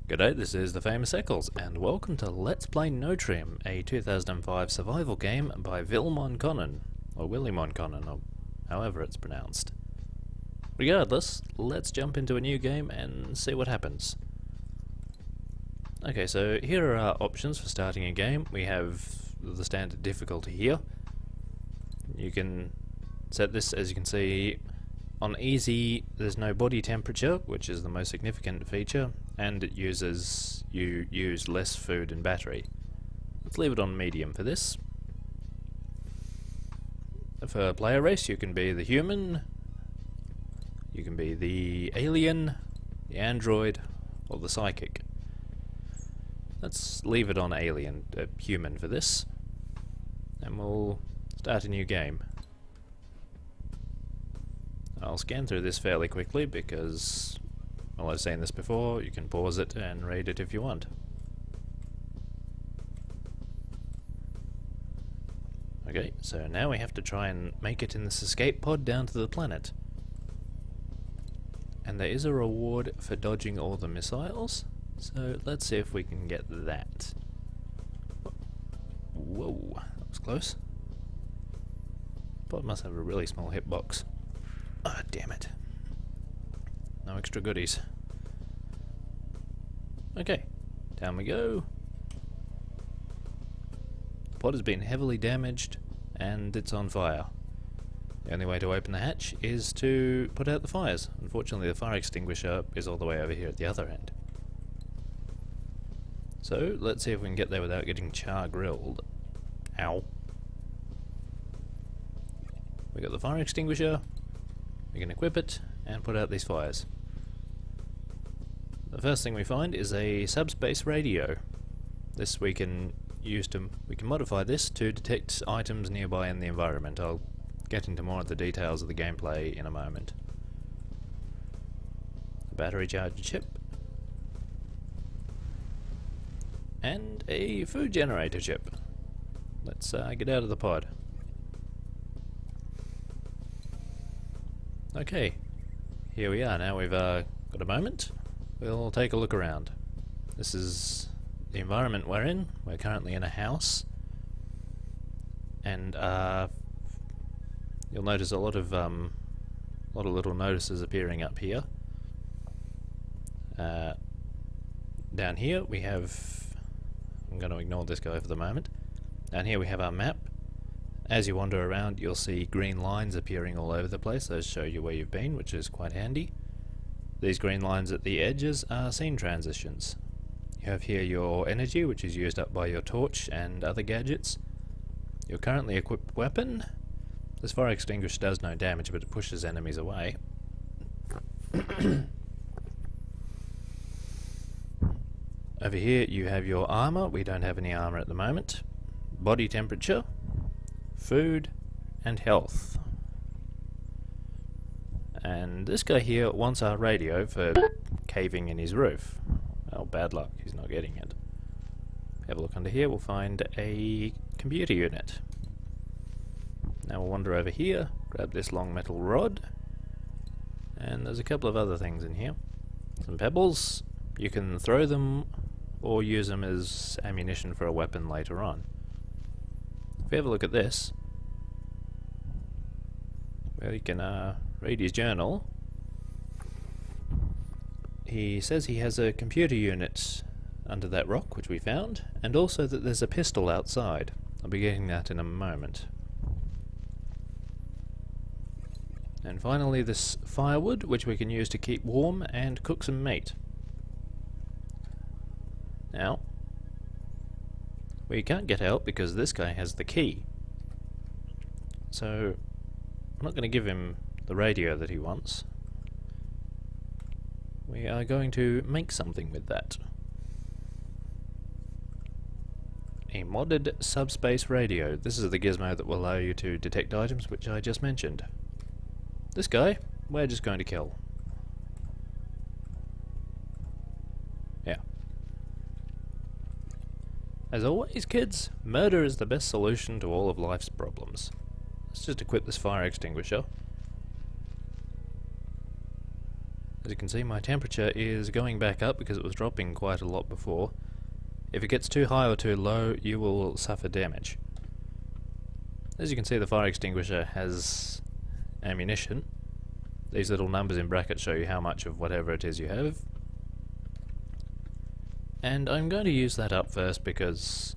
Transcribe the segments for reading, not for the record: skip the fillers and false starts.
G'day, this is the famous Eccles, and welcome to Let's Play Notrium, a 2005 survival game by Will Monconnen, or Willie Monconnen, or however it's pronounced. Regardless, let's jump into a new game and see what happens. Okay, so here are our options for starting a game. We have the standard difficulty here. You can set this, as you can see, on easy. There's no body temperature, which is the most significant feature, and you use less food and battery. Let's leave it on medium for this. For player race, you can be the human, you can be the alien, the android, or the psychic. Let's leave it on alien, human for this, and we'll start a new game. I'll scan through this fairly quickly because, well, I've seen this before. You can pause it and read it if you want. Okay, so now we have to try and make it in this escape pod down to the planet. And there is a reward for dodging all the missiles, so let's see if we can get that. Whoa, that was close. Pod must have a really small hitbox. Ah, damn it. No extra goodies. Okay, down we go. The pod has been heavily damaged and it's on fire. The only way to open the hatch is to put out the fires. Unfortunately, the fire extinguisher is all the way over here at the other end. So, let's see if we can get there without getting char-grilled. Ow. We got the fire extinguisher. We can equip it and put out these fires. The first thing we find is a subspace radio. This we can modify this to detect items nearby in the environment. I'll get into more of the details of the gameplay in a moment. A battery charger chip. And a food generator chip. Let's get out of the pod. Okay, here we are. Now we've got a moment. We'll take a look around. This is the environment we're in. We're currently in a house, and you'll notice a lot of little notices appearing up here. Down here we have. I'm going to ignore this guy for the moment. Down here we have our map. As you wander around, you'll see green lines appearing all over the place. Those show you where you've been, which is quite handy. These green lines at the edges are scene transitions. You have here your energy, which is used up by your torch and other gadgets. Your currently equipped weapon. This fire extinguisher does no damage, but it pushes enemies away. Over here you have your armor. We don't have any armor at the moment. Body temperature. Food and health. And this guy here wants our radio for caving in his roof. Well, bad luck, he's not getting it. Have a look under here, we'll find a computer unit. Now we'll wander over here, grab this long metal rod, and there's a couple of other things in here. Some pebbles. You can throw them or use them as ammunition for a weapon later on. If you have a look at this, well, you can read his journal. He says he has a computer unit under that rock, which we found, and also that there's a pistol outside. I'll be getting that in a moment. And finally this firewood, which we can use to keep warm and cook some meat. Now, we can't get out because this guy has the key. So, I'm not going to give him the radio that he wants. We are going to make something with that. A modded subspace radio. This is the gizmo that will allow you to detect items, which I just mentioned. This guy, we're just going to kill. Yeah. As always, kids, murder is the best solution to all of life's problems. Let's just equip this fire extinguisher. As you can see, my temperature is going back up because it was dropping quite a lot before. If it gets too high or too low, you will suffer damage. As you can see, the fire extinguisher has ammunition. These little numbers in brackets show you how much of whatever it is you have. And I'm going to use that up first because,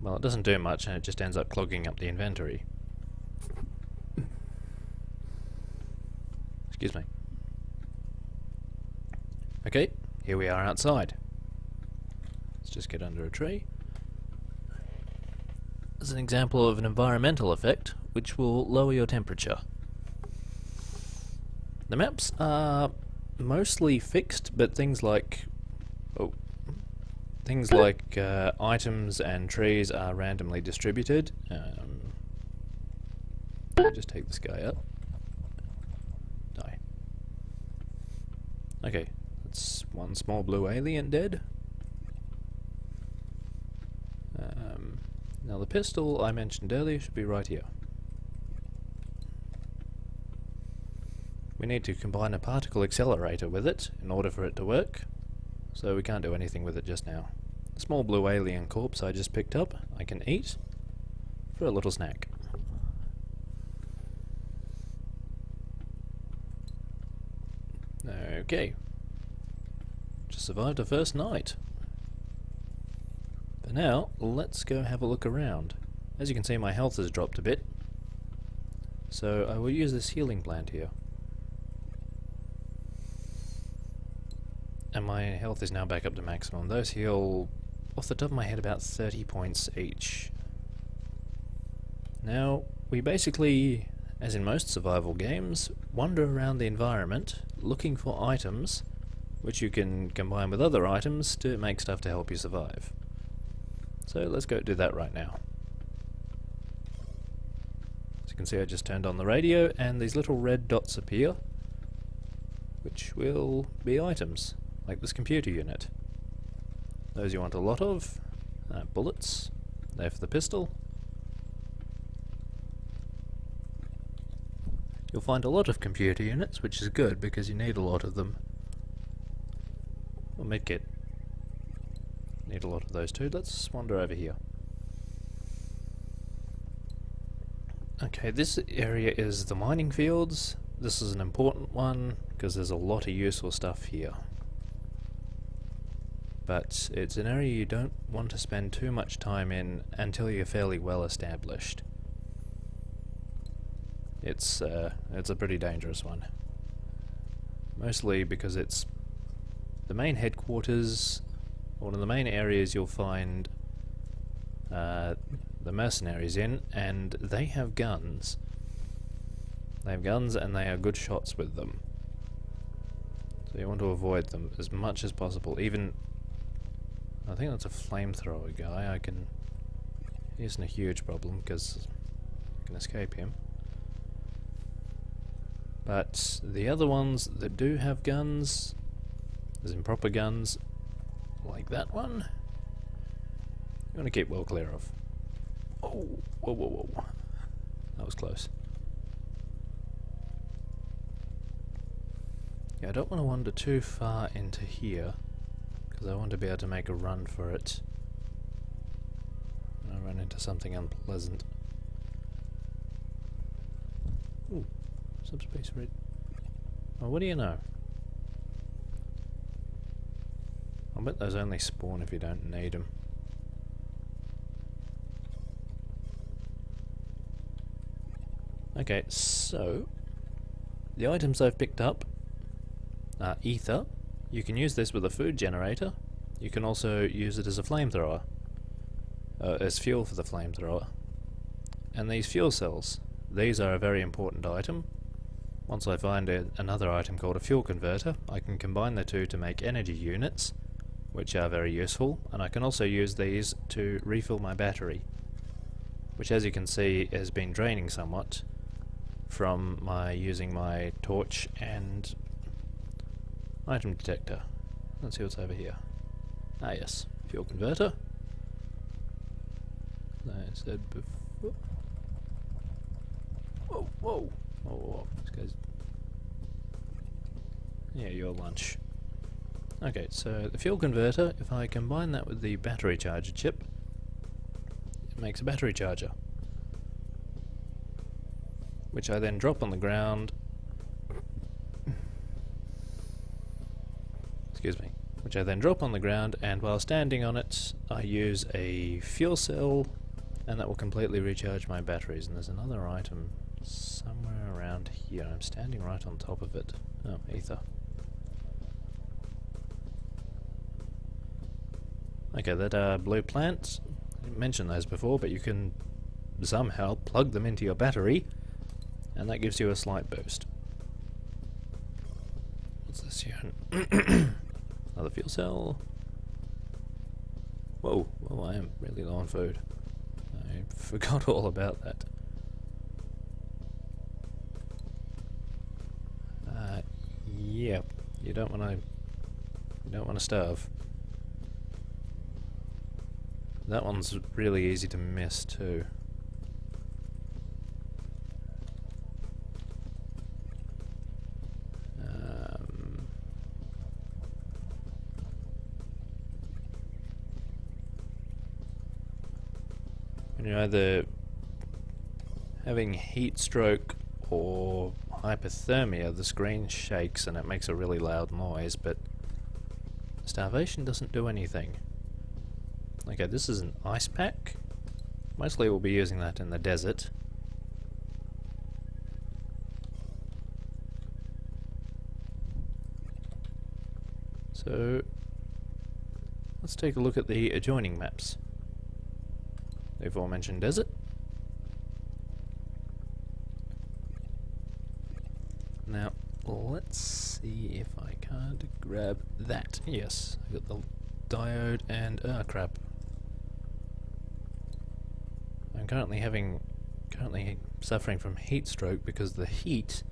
well, it doesn't do much and it just ends up clogging up the inventory. Excuse me. Okay, here we are outside. Let's just get under a tree. As an example of an environmental effect which will lower your temperature. The maps are mostly fixed, but things like items and trees are randomly distributed. Let me just take this guy up. Die. Okay, that's one small blue alien dead. Now the pistol I mentioned earlier should be right here. We need to combine a particle accelerator with it in order for it to work, so we can't do anything with it just now. The small blue alien corpse I just picked up, I can eat for a little snack. Okay. Just survived the first night. But now, let's go have a look around. As you can see, my health has dropped a bit, so I will use this healing plant here. And my health is now back up to maximum. Those heal, off the top of my head, about 30 points each. Now, we basically, as in most survival games, wander around the environment looking for items which you can combine with other items to make stuff to help you survive. So let's go do that right now. As you can see, I just turned on the radio and these little red dots appear, which will be items, like this computer unit. Those you want a lot of. Bullets, there for the pistol. You'll find a lot of computer units, which is good because you need a lot of them. Or medkit. Need a lot of those too. Let's wander over here. Okay, this area is the mining fields. This is an important one because there's a lot of useful stuff here. But it's an area you don't want to spend too much time in until you're fairly well established. It's a pretty dangerous one. Mostly because it's the main headquarters. One of the main areas you'll find the mercenaries in, and they have guns. They have guns and they are good shots with them. So you want to avoid them as much as possible. Even, I think that's a flamethrower guy. He isn't a huge problem because I can escape him. But the other ones that do have guns, as in proper guns, like that one, you want to keep well clear of. Oh, whoa, whoa, whoa. That was close. Yeah, I don't want to wander too far into here, because I want to be able to make a run for it. And I run into something unpleasant. Ooh, subspace red. Oh, what do you know? I bet those only spawn if you don't need them. Okay, so the items I've picked up are ether. You can use this with a food generator. You can also use it as a flamethrower, as fuel for the flamethrower. And these fuel cells, these are a very important item. Once I find another item called a fuel converter, I can combine the two to make energy units, which are very useful, and I can also use these to refill my battery, which, as you can see, has been draining somewhat from my using my torch and item detector. Let's see what's over here. Ah yes, fuel converter. As I said before. Whoa, whoa, whoa, whoa. This guy's... Yeah, your lunch. Okay, so the fuel converter, if I combine that with the battery charger chip, it makes a battery charger, which I then drop on the ground. Excuse me. Which I then drop on the ground, and while standing on it, I use a fuel cell, and that will completely recharge my batteries. And there's another item somewhere around here. I'm standing right on top of it. Oh, ether. Okay, that blue plant, I didn't mention those before, but you can somehow plug them into your battery, and that gives you a slight boost. What's this here? Another fuel cell. Whoa, whoa, I am really low on food. I forgot all about that. Yeah, you don't want to starve. That one's really easy to miss too. When you're either having heat stroke or hypothermia, the screen shakes and it makes a really loud noise, but starvation doesn't do anything. Okay, this is an ice pack. Mostly we'll be using that in the desert. So let's take a look at the adjoining maps. The aforementioned desert. Now, let's see if I can't grab that. Yes, I got the diode and crap. I'm currently suffering from heat stroke because the heat,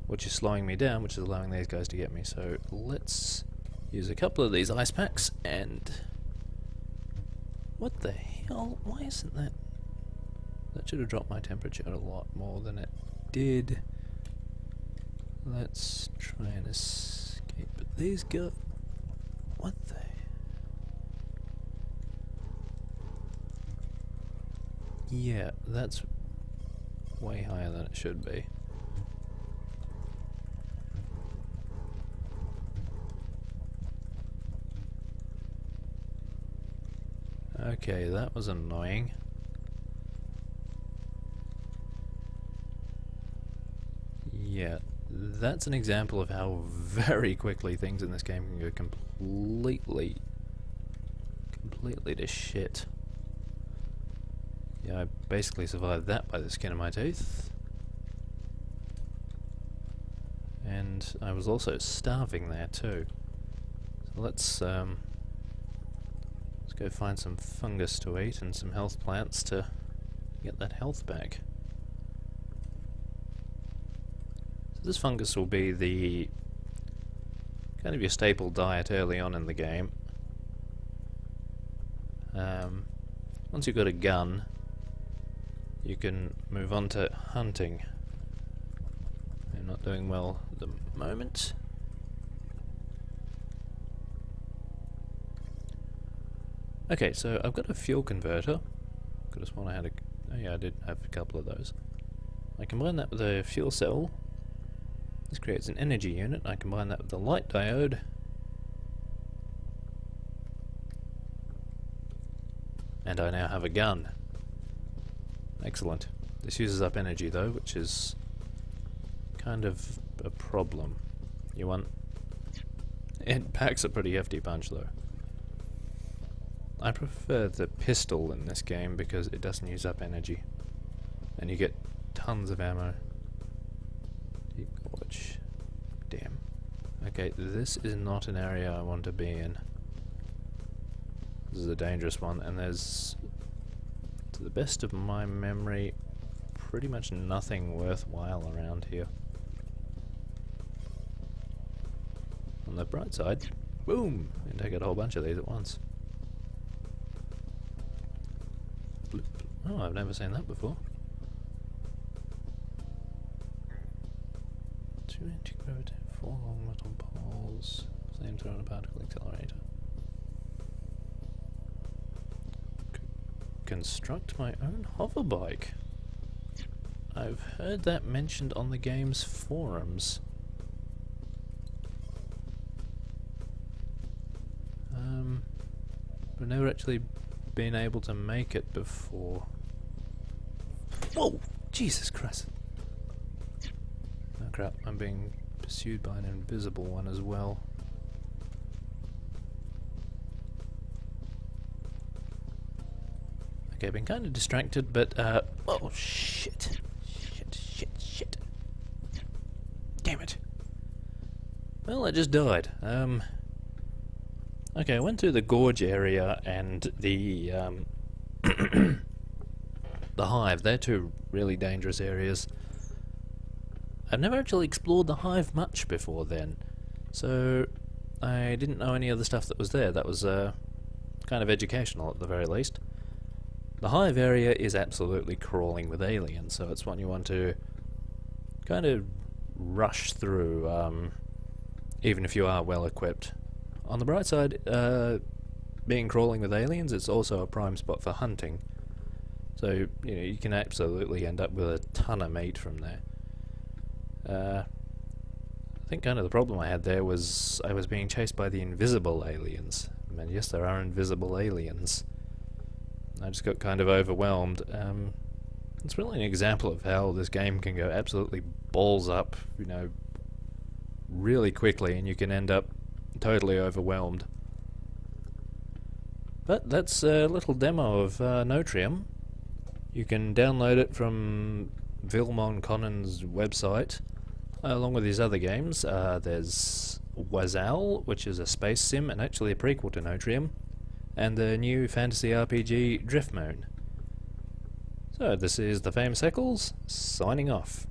which is slowing me down, which is allowing these guys to get me. So let's use a couple of these ice packs and... What the hell? Why isn't that... That should have dropped my temperature a lot more than it did. Let's try and escape. But these go... What the... Yeah, that's way higher than it should be. Okay, that was annoying. Yeah, that's an example of how very quickly things in this game can go completely to shit. Yeah, I basically survived that by the skin of my teeth. And I was also starving there too. So let's go find some fungus to eat and some health plants to get that health back. So this fungus will be the kind of your staple diet early on in the game. Once you've got a gun, you can move on to hunting. I'm not doing well at the moment. Okay, so I've got a fuel converter. Could have sworn I had a... Oh yeah, I did have a couple of those. I combine that with a fuel cell. This creates an energy unit. I combine that with the light diode. And I now have a gun. Excellent. This uses up energy though, which is kind of a problem. You want... It packs a pretty hefty punch though. I prefer the pistol in this game because it doesn't use up energy. And you get tons of ammo. Deep gorge. Damn. Okay, this is not an area I want to be in. This is a dangerous one, and there's, to the best of my memory, pretty much nothing worthwhile around here. On the bright side, boom! And I get a whole bunch of these at once. Bloop. Oh, I've never seen that before. 2 anti-gravity 4 long metal poles, same throw and a particle accelerator. Construct my own hover bike. I've heard that mentioned on the game's forums. I've never actually been able to make it before. Whoa! Jesus Christ! Oh crap, I'm being pursued by an invisible one as well. Okay, I've been kind of distracted, but oh shit. Shit. Damn it. Well, I just died. Okay, I went through the gorge area and the the hive. They're two really dangerous areas. I've never actually explored the hive much before then, so I didn't know any of the stuff that was there. That was kind of educational at the very least. The hive area is absolutely crawling with aliens, so it's one you want to kind of rush through, even if you are well equipped. On the bright side, being crawling with aliens, it's also a prime spot for hunting. So, you know, you can absolutely end up with a ton of meat from there. I think kind of the problem I had there was I was being chased by the invisible aliens. I mean, yes, there are invisible aliens. I just got kind of overwhelmed. It's really an example of how this game can go absolutely balls up, you know, really quickly, and you can end up totally overwhelmed. But that's a little demo of Notrium. You can download it from Vilmon Connon's website, along with his other games. There's Wazal, which is a space sim and actually a prequel to Notrium, and the new fantasy RPG Driftmoon. So this is the Famous Eccles, signing off.